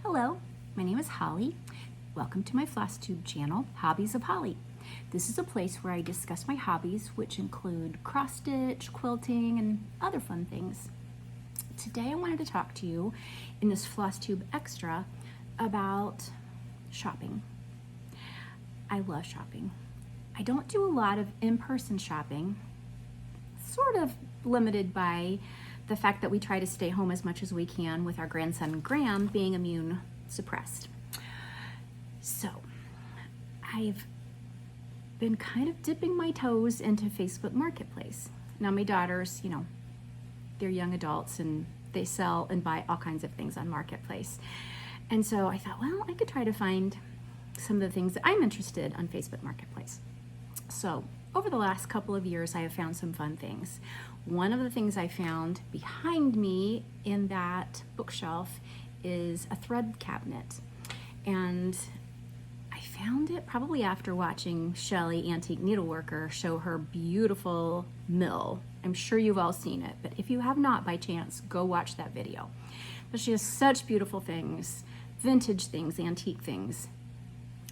Hello, my name is Holly. Welcome to my Flosstube channel, Hobbies of Holly. This is a place where I discuss my hobbies, which include cross-stitch, quilting, and other fun things. Today I wanted to talk to you in this Flosstube Extra about shopping. I love shopping. I don't do a lot of in-person shopping, sort of limited by the fact that we try to stay home as much as we can with our grandson Graham being immune suppressed. So I've been kind of dipping my toes into Facebook Marketplace. Now my daughters, they're young adults and they sell and buy all kinds of things on Marketplace. And so I thought, well, I could try to find some of the things that I'm interested on Facebook Marketplace. So over the last couple of years, I have found some fun things. One of the things I found behind me in that bookshelf is a thread cabinet. And I found it probably after watching Shelley, Antique Needleworker, show her beautiful mill. I'm sure you've all seen it, but if you have not by chance, go watch that video. But she has such beautiful things, vintage things, antique things.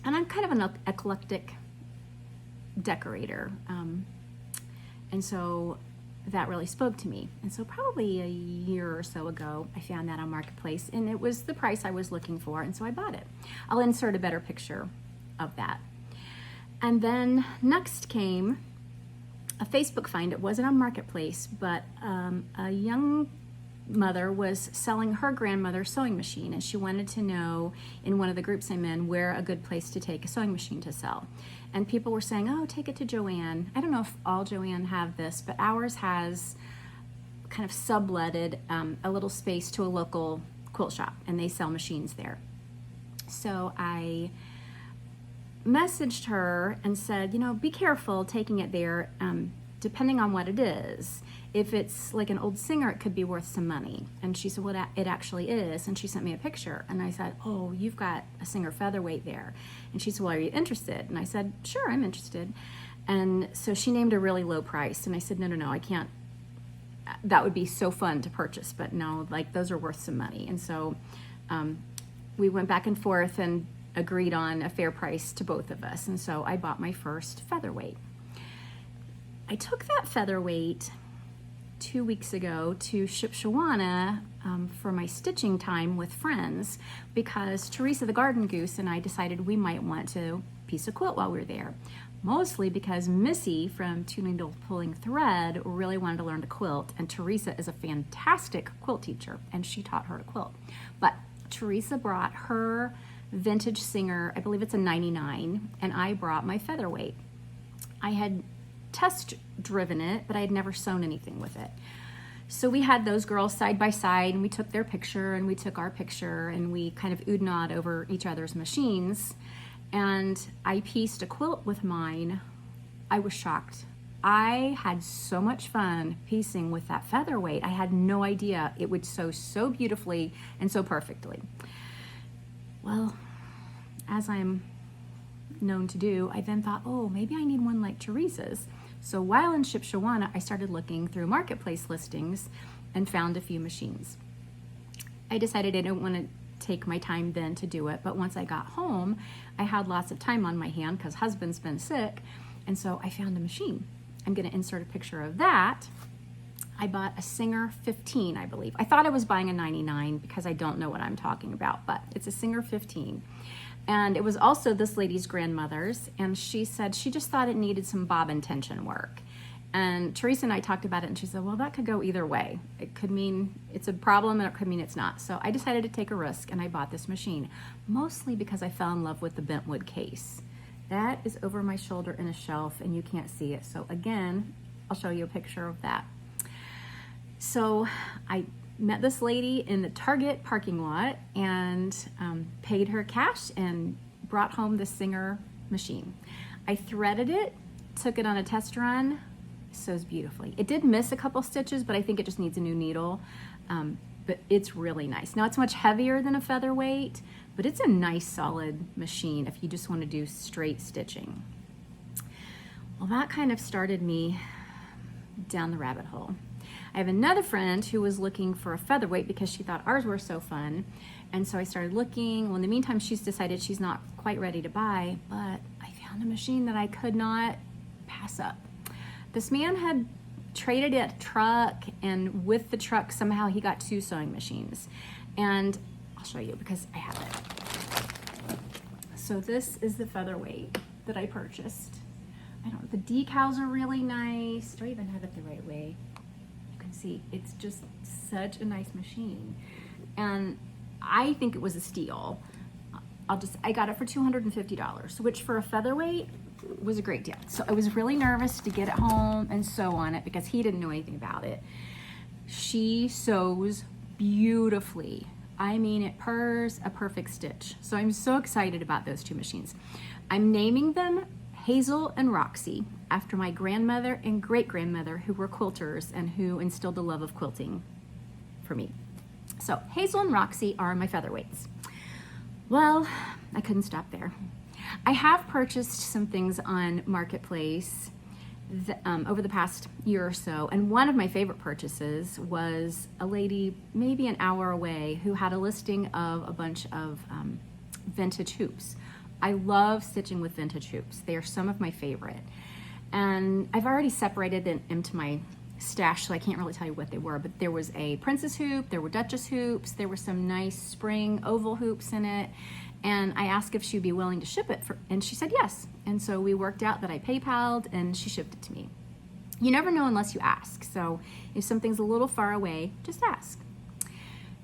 And I'm kind of an eclectic decorator. And so that really spoke to me. And so probably a year or so ago, I found that on Marketplace and it was the price I was looking for. And so I bought it. I'll insert a better picture of that. And then next came a Facebook find. It wasn't on Marketplace, but a young mother was selling her grandmother's sewing machine, and she wanted to know in one of the groups I'm in where a good place to take a sewing machine to sell. And people were saying, oh, take it to Joann. I don't know if all Joann have this, but ours has kind of subletted a little space to a local quilt shop, and they sell machines there. So I messaged her and said, be careful taking it there, depending on what it is. If it's like an old Singer, it could be worth some money. And she said, well, it actually is. And she sent me a picture. And I said, oh, you've got a Singer Featherweight there. And she said, well, are you interested? And I said, sure, I'm interested. And so she named a really low price. And I said, no, I can't. That would be so fun to purchase. But no, like those are worth some money. And so we went back and forth and agreed on a fair price to both of us. And so I bought my first Featherweight. I took that Featherweight 2 weeks ago to Shipshawana for my stitching time with friends because Teresa the Garden Goose and I decided we might want to piece a quilt while we were there. Mostly because Missy from Two Needle Pulling Thread really wanted to learn to quilt, and Teresa is a fantastic quilt teacher and she taught her to quilt. But Teresa brought her vintage Singer, I believe it's a 99, and I brought my Featherweight. I had test driven it, but I had never sewn anything with it. So we had those girls side by side and we took their picture and we took our picture and we kind of oohed and awed over each other's machines. And I pieced a quilt with mine. I was shocked. I had so much fun piecing with that Featherweight. I had no idea it would sew so beautifully and so perfectly. Well, as I'm known to do, I then thought, oh, maybe I need one like Teresa's. So while in Shipshawana, I started looking through Marketplace listings and found a few machines. I decided I didn't want to take my time then to do it, but once I got home, I had lots of time on my hand because husband's been sick, and so I found a machine. I'm going to insert a picture of that. I bought a Singer 15, I believe. I thought I was buying a 99 because I don't know what I'm talking about, but it's a Singer 15. And it was also this lady's grandmother's, and she said she just thought it needed some bobbin tension work. And Teresa and I talked about it, and she said, well, that could go either way. It could mean it's a problem, and it could mean it's not. So I decided to take a risk, and I bought this machine, mostly because I fell in love with the bentwood case. That is over my shoulder in a shelf, and you can't see it. So again, I'll show you a picture of that. So I met this lady in the Target parking lot and paid her cash and brought home the Singer machine. I threaded it, took it on a test run, sews beautifully. It did miss a couple stitches, but I think it just needs a new needle. But it's really nice. Now it's much heavier than a Featherweight, but it's a nice solid machine if you just want to do straight stitching. Well, that kind of started me down the rabbit hole. I have another friend who was looking for a featherweight because she thought ours were so fun. And so I started looking. Well, in the meantime, she's decided she's not quite ready to buy, but I found a machine that I could not pass up. This man had traded a truck, and with the truck, somehow he got 2 sewing machines. And I'll show you because I have it. So this is the featherweight that I purchased. I don't know, the decals are really nice. Do I even have it the right way? You can see it's just such a nice machine. And I think it was a steal. I got it for $250, which for a featherweight was a great deal. So I was really nervous to get it home and sew on it because he didn't know anything about it. She sews beautifully. I mean, it purrs a perfect stitch. So I'm so excited about those 2 machines. I'm naming them Hazel and Roxy after my grandmother and great-grandmother who were quilters and who instilled the love of quilting for me. So Hazel and Roxy are my featherweights. Well, I couldn't stop there. I have purchased some things on Marketplace over the past year or so, and one of my favorite purchases was a lady maybe an hour away who had a listing of a bunch of vintage hoops. I love stitching with vintage hoops. They are some of my favorite. And I've already separated them into my stash, so I can't really tell you what they were, but there was a princess hoop, there were duchess hoops, there were some nice spring oval hoops in it, and I asked if she'd be willing to ship it, and she said yes. And so we worked out that I PayPal'd and she shipped it to me. You never know unless you ask, so if something's a little far away, just ask.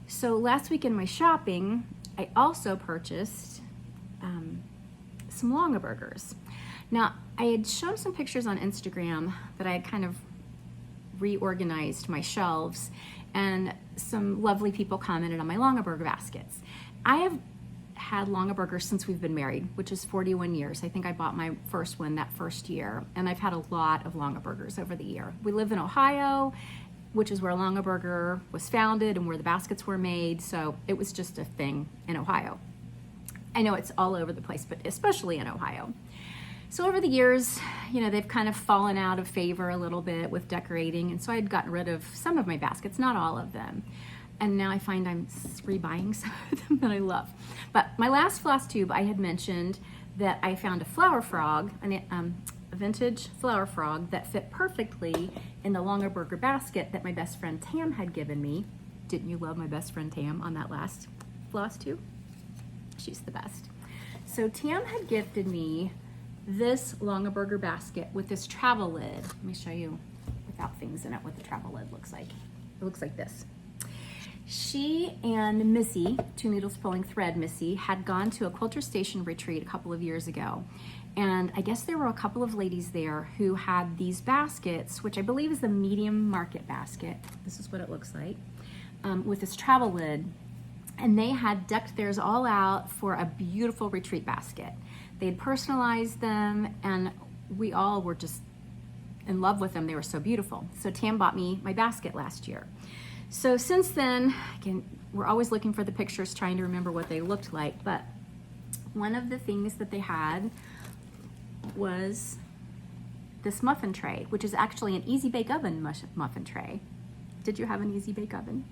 So last week in my shopping, I also purchased some Longabergers. Now, I had shown some pictures on Instagram that I had kind of reorganized my shelves, and some lovely people commented on my Longaberger baskets. I have had Longabergers since we've been married, which is 41 years. I think I bought my first one that first year, and I've had a lot of Longabergers over the year. We live in Ohio, which is where Longaberger was founded and where the baskets were made, so it was just a thing in Ohio. I know it's all over the place, but especially in Ohio. So over the years, you know, they've kind of fallen out of favor a little bit with decorating, and so I had gotten rid of some of my baskets, not all of them. And now I find I'm rebuying some of them that I love. But my last floss tube, I had mentioned that I found a flower frog, a vintage flower frog that fit perfectly in the Longaberger basket that my best friend Tam had given me. Didn't you love my best friend Tam on that last floss tube? She's the best. So Tam had gifted me this Longaberger basket with this travel lid. Let me show you without things in it what the travel lid looks like. It looks like this. She and Missy, Two Needles Pulling Thread Missy, had gone to a Quilter Station retreat a couple of years ago. And I guess there were a couple of ladies there who had these baskets, which I believe is the medium market basket. This is what it looks like, with this travel lid. And they had decked theirs all out for a beautiful retreat basket. They had personalized them, and we all were just in love with them. They were so beautiful. So Tam bought me my basket last year. So since then, again, we're always looking for the pictures, trying to remember what they looked like, but one of the things that they had was this muffin tray, which is actually an Easy Bake Oven muffin tray. Did you have an Easy Bake Oven?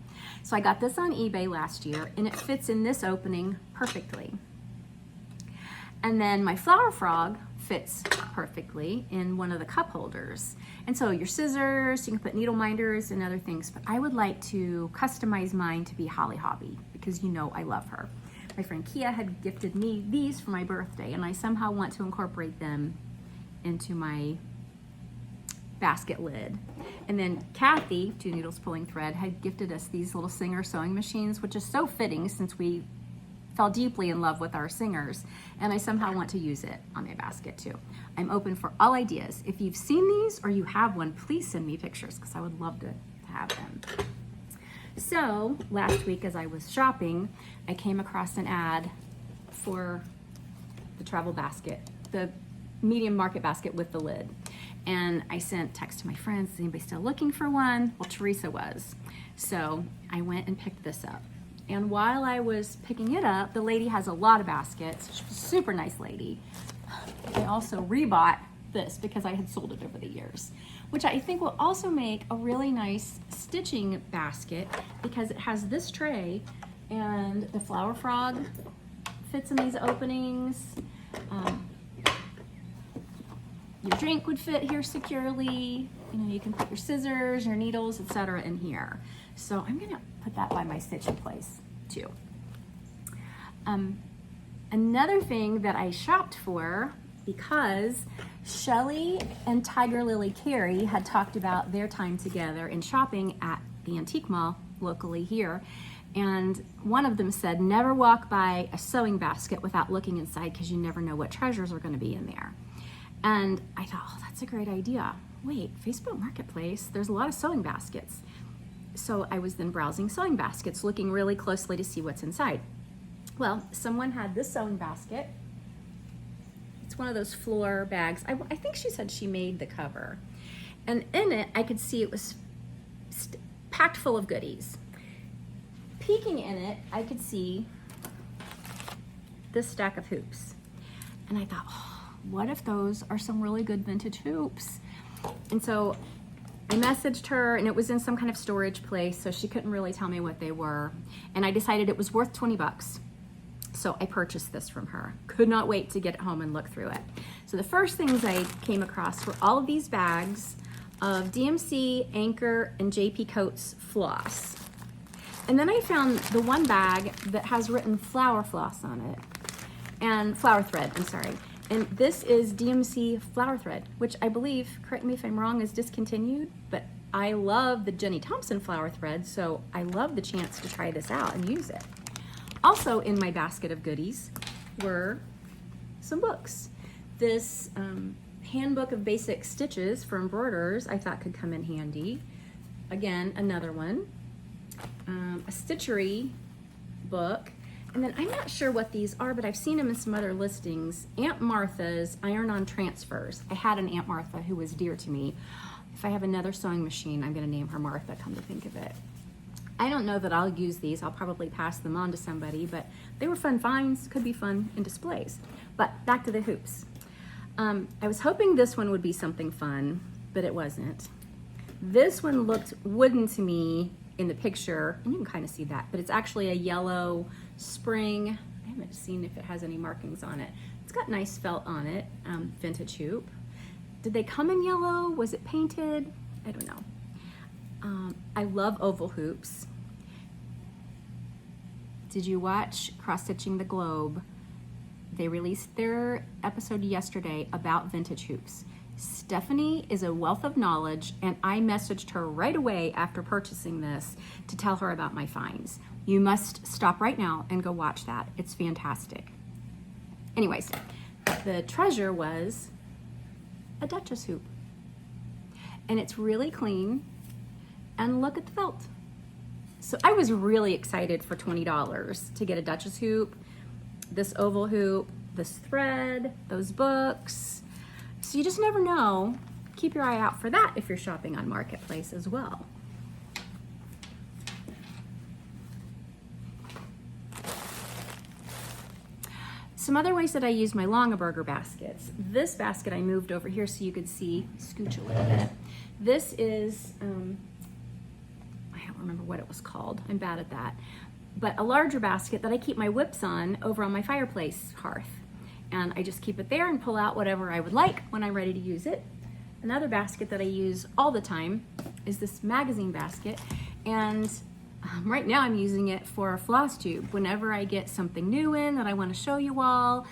So I got this on eBay last year, and it fits in this opening perfectly. And then my flower frog fits perfectly in one of the cup holders. And so your scissors, you can put needle minders and other things, but I would like to customize mine to be Holly Hobby because you know I love her. My friend Kia had gifted me these for my birthday, and I somehow want to incorporate them into my basket lid. And then Kathy, Two Needles Pulling Thread, had gifted us these little Singer sewing machines, which is so fitting since we fell deeply in love with our Singers, and I somehow want to use it on my basket too. I'm open for all ideas. If you've seen these or you have one, please send me pictures because I would love to have them. So last week as I was shopping, I came across an ad for the travel basket, the medium market basket with the lid. And I sent text to my friends, is anybody still looking for one? Well, Teresa was. So I went and picked this up. And while I was picking it up, the lady has a lot of baskets. She's a super nice lady. I also rebought this because I had sold it over the years. which I think will also make a really nice stitching basket because it has this tray and the flower frog fits in these openings. Your drink would fit here securely. You know, you can put your scissors, your needles, etc. in here. So I'm gonna put that by my stitching place too. Another thing that I shopped for, because Shelly and Tiger Lily Carey had talked about their time together in shopping at the antique mall locally here, and one of them said never walk by a sewing basket without looking inside because you never know what treasures are going to be in there. And I thought, oh, that's a great idea. Wait, Facebook Marketplace, there's a lot of sewing baskets. So I was then browsing sewing baskets, looking really closely to see what's inside. Well, someone had this sewing basket. It's one of those floor bags. I think she said she made the cover. And in it, I could see it was packed full of goodies. Peeking in it, I could see this stack of hoops. And I thought, oh, what if those are some really good vintage hoops? And so I messaged her, and it was in some kind of storage place, so she couldn't really tell me what they were. And I decided it was worth 20 bucks. So I purchased this from her. Could not wait to get it home and look through it. So the first things I came across were all of these bags of DMC, Anchor, and JP Coates floss. And then I found the one bag that has written flower floss on it, and flower thread, I'm sorry. And this is DMC flower thread, which I believe, correct me if I'm wrong, is discontinued, but I love the Jenny Thompson flower thread, so I love the chance to try this out and use it. Also in my basket of goodies were some books. This handbook of basic stitches for embroiderers I thought could come in handy. Again, another one. A stitchery book. And then I'm not sure what these are, but I've seen them in some other listings. Aunt Martha's Iron-On Transfers. I had an Aunt Martha who was dear to me. If I have another sewing machine, I'm gonna name her Martha, come to think of it. I don't know that I'll use these. I'll probably pass them on to somebody, but they were fun finds, could be fun in displays. But back to the hoops. I was hoping this one would be something fun, but it wasn't. This one looked wooden to me in the picture, and you can kind of see that, but it's actually a yellow spring. I haven't seen if it has any markings on it. It's got nice felt on it, vintage hoop. Did they come in yellow? Was it painted? I don't know. I love oval hoops. Did you watch Cross Stitching the Globe? They released their episode yesterday about vintage hoops. Stephanie is a wealth of knowledge, and I messaged her right away after purchasing this to tell her about my finds. You must stop right now and go watch that. It's fantastic. Anyways, the treasure was a Duchess hoop. And it's really clean, and look at the felt. So I was really excited for $20 to get a Duchess hoop, this oval hoop, this thread, those books. So you just never know. Keep your eye out for that if you're shopping on Marketplace as well. Some other ways that I use my Longaberger baskets. This basket I moved over here so you could see, scooch a little bit. This is, I don't remember what it was called. I'm bad at that. But a larger basket that I keep my whips on over on my fireplace hearth. And I just keep it there and pull out whatever I would like when I'm ready to use it. Another basket that I use all the time is this magazine basket. And right now I'm using it for a Flosstube. Whenever I get something new in that I want to show you all,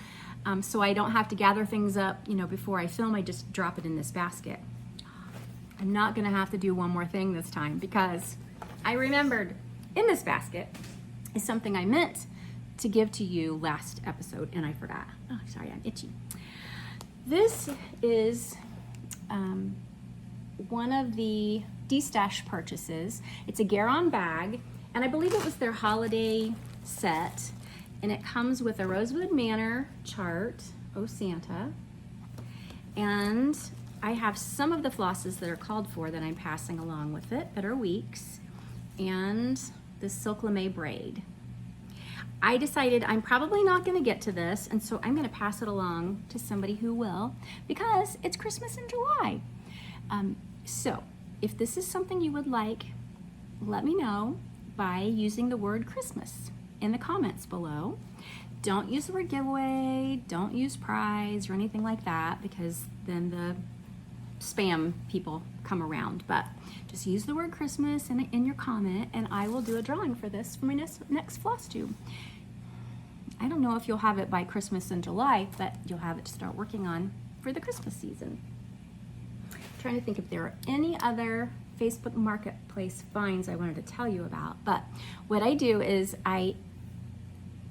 so I don't have to gather things up, before I film, I just drop it in this basket. I'm not gonna have to do one more thing this time because I remembered in this basket is something I meant to give to you last episode and I forgot. Oh, sorry, I'm itchy. This is one of the D-Stash purchases. It's a Garon bag, and I believe it was their holiday set, and it comes with a Rosewood Manor chart, Oh Santa, and I have some of the flosses that are called for that I'm passing along with it that are weeks, and this Silk Lame braid. I decided I'm probably not going to get to this, and so I'm going to pass it along to somebody who will, because it's Christmas in July. So if this is something you would like, let me know by using the word Christmas in the comments below. Don't use the word giveaway, don't use prize or anything like that, because then the spam people come around. But just use the word Christmas in your comment, and I will do a drawing for this for my next floss tube. I don't know if you'll have it by Christmas in July, but you'll have it to start working on for the Christmas season. I'm trying to think if there are any other Facebook Marketplace finds I wanted to tell you about, but what I do is I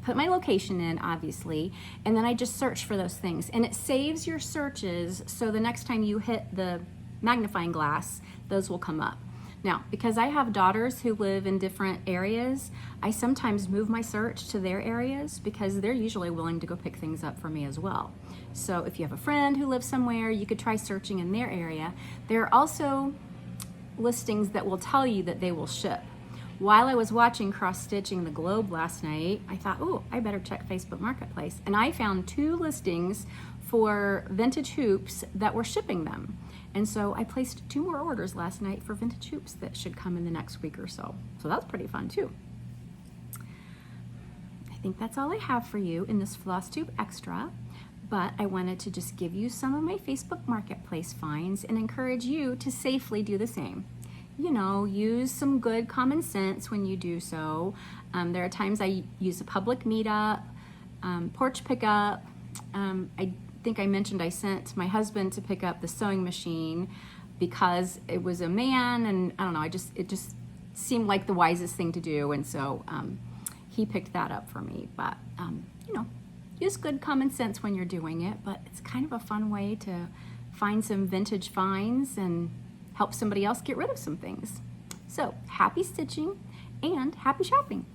put my location in, obviously, and then I just search for those things, and it saves your searches, so the next time you hit the magnifying glass, those will come up. Now, because I have daughters who live in different areas, I sometimes move my search to their areas because they're usually willing to go pick things up for me as well. So if you have a friend who lives somewhere, you could try searching in their area. There are also listings that will tell you that they will ship. While I was watching Cross Stitching the Globe last night, I thought, oh, I better check Facebook Marketplace. And I found 2 listings for vintage hoops that were shipping them. And so I placed 2 more orders last night for vintage hoops that should come in the next week or so. So that's pretty fun too. I think that's all I have for you in this Flosstube Extra, but I wanted to just give you some of my Facebook Marketplace finds and encourage you to safely do the same. You know, use some good common sense when you do so. There are times I use a public meetup, porch pickup. I think I mentioned I sent my husband to pick up the sewing machine because it was a man, and I don't know, it just seemed like the wisest thing to do, and so he picked that up for me. But you know, use good common sense when you're doing it, but it's kind of a fun way to find some vintage finds and help somebody else get rid of some things. So happy stitching and happy shopping.